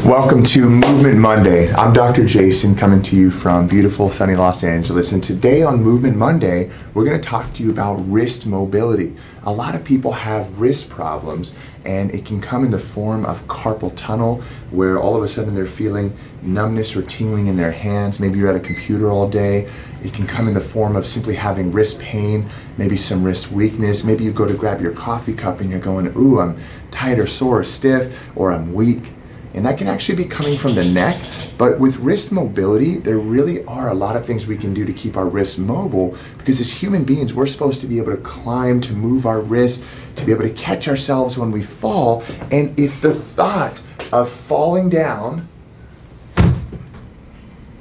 Welcome to Movement Monday. I'm Dr. Jason coming to you from beautiful sunny Los Angeles, and today on Movement Monday we're going to talk to you about wrist mobility. A lot of people have wrist problems, and it can come in the form of carpal tunnel, where all of a sudden they're feeling numbness or tingling in their hands. Maybe you're at a computer all day. It can come in the form of simply having wrist pain, maybe some wrist weakness. Maybe you go to grab your coffee cup and you're going, ooh, I'm tight or sore or stiff, or I'm weak. And that can actually be coming from the neck. But with wrist mobility, there really are a lot of things we can do to keep our wrists mobile, because as human beings, we're supposed to be able to climb, to move our wrists, to be able to catch ourselves when we fall. And if the thought of falling down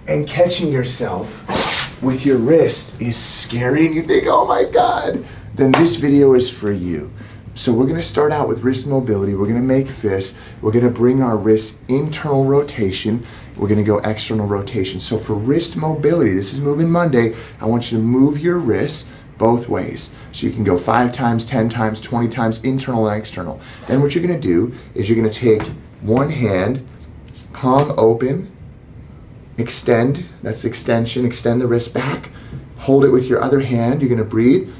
and catching yourself with your wrist is scary and you think, oh my God, then this video is for you. So we're going to start out with wrist mobility. We're going to make fists. We're going to bring our wrist internal rotation. We're going to go external rotation. So for wrist mobility, this is Movement Monday, I want you to move your wrists both ways. So you can go 5 times, 10 times, 20 times, internal and external. Then what you're going to do is you're going to take one hand, palm open, extend, that's extension, extend the wrist back, hold it with your other hand. You're going to breathe.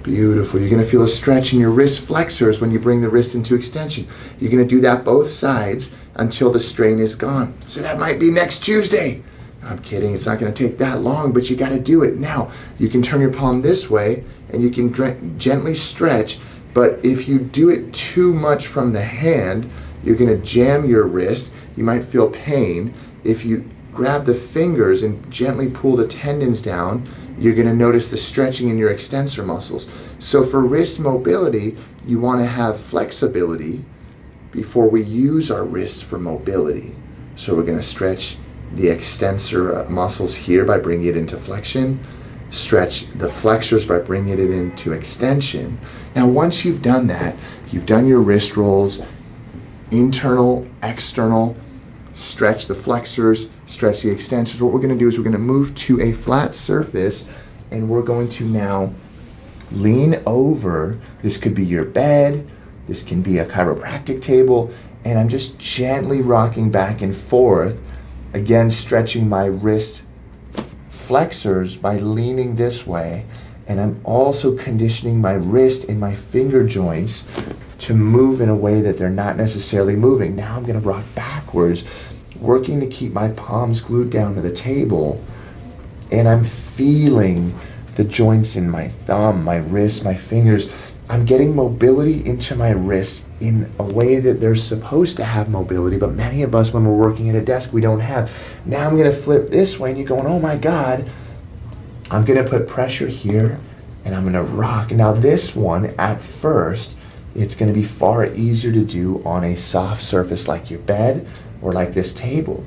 Beautiful. You're going to feel a stretch in your wrist flexors when you bring the wrist into extension. You're going to do that both sides until the strain is gone. So that might be next Tuesday. I'm kidding. It's not going to take that long, but you got to do it now. You can turn your palm this way and you can gently stretch. But if you do it too much from the hand, you're going to jam your wrist. You might feel pain. If you grab the fingers and gently pull the tendons down, you're going to notice the stretching in your extensor muscles. So for wrist mobility, you want to have flexibility before we use our wrists for mobility. So we're going to stretch the extensor muscles here by bringing it into flexion, stretch the flexors by bringing it into extension. Now once you've done that, you've done your wrist rolls, internal, external, stretch the flexors, stretch the extensors. What we're going to do is we're going to move to a flat surface, and we're going to now lean over. This could be your bed, this can be a chiropractic table, and I'm just gently rocking back and forth, again stretching my wrist flexors by leaning this way, and I'm also conditioning my wrist and my finger joints to move in a way that they're not necessarily moving. Now I'm going to rock backwards, working to keep my palms glued down to the table, and I'm feeling the joints in my thumb, my wrist, my fingers. I'm getting mobility into my wrists in a way that they're supposed to have mobility, but many of us, when we're working at a desk, we don't have. Now I'm going to flip this way, and you're going, oh my God. I'm going to put pressure here, and I'm going to rock. Now this one, at first, it's going to be far easier to do on a soft surface like your bed or like this table.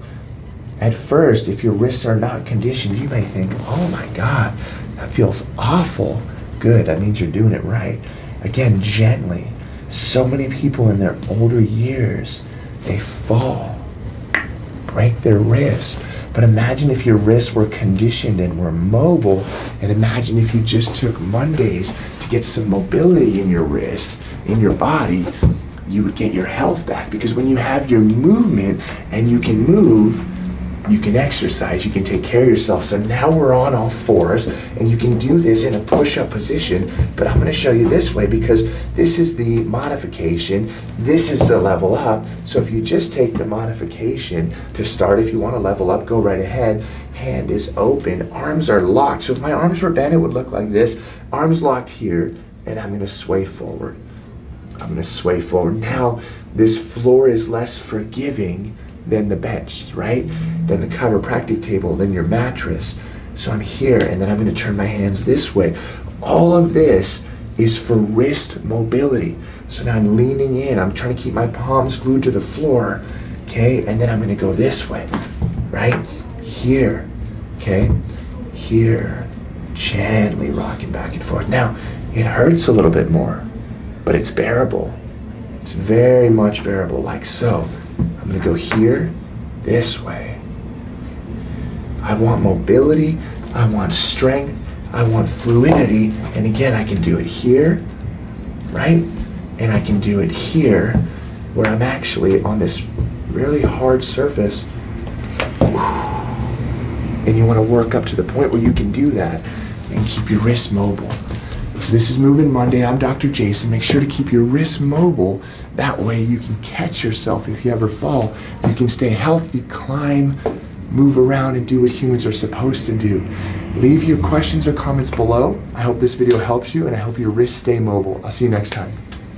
At first, if your wrists are not conditioned, you may think, oh my God, that feels awful. Good, that means you're doing it right. Again, gently. So many people in their older years, they fall, break their wrists. But imagine if your wrists were conditioned and were mobile, and imagine if you just took Mondays to get some mobility in your wrists, in your body, you would get your health back. Because when you have your movement and you can move, you can exercise, you can take care of yourself. So now we're on all fours, and you can do this in a push-up position, but I'm going to show you this way because this is the modification, this is the level up. So if you just take the modification to start, if you want to level up, go right ahead. Hand is open, arms are locked. So if my arms were bent, it would look like this. Arms locked here, and I'm going to sway forward. I'm going to sway forward. Now, this floor is less forgiving than the bench, right? Than the chiropractic table, than your mattress. So I'm here, and then I'm going to turn my hands this way. All of this is for wrist mobility. So now I'm leaning in. I'm trying to keep my palms glued to the floor, okay? And then I'm going to go this way, right? Here, okay? Here, gently rocking back and forth. Now, it hurts a little bit more, but it's bearable. It's very much bearable, like so. I'm going to go here, this way. I want mobility, I want strength, I want fluidity, and again, I can do it here, right? And I can do it here, where I'm actually on this really hard surface. And you want to work up to the point where you can do that and keep your wrists mobile. So this is Movement Monday. I'm Dr. Jason. Make sure to keep your wrists mobile. That way you can catch yourself if you ever fall. You can stay healthy, climb, move around, and do what humans are supposed to do. Leave your questions or comments below. I hope this video helps you, and I hope your wrists stay mobile. I'll see you next time.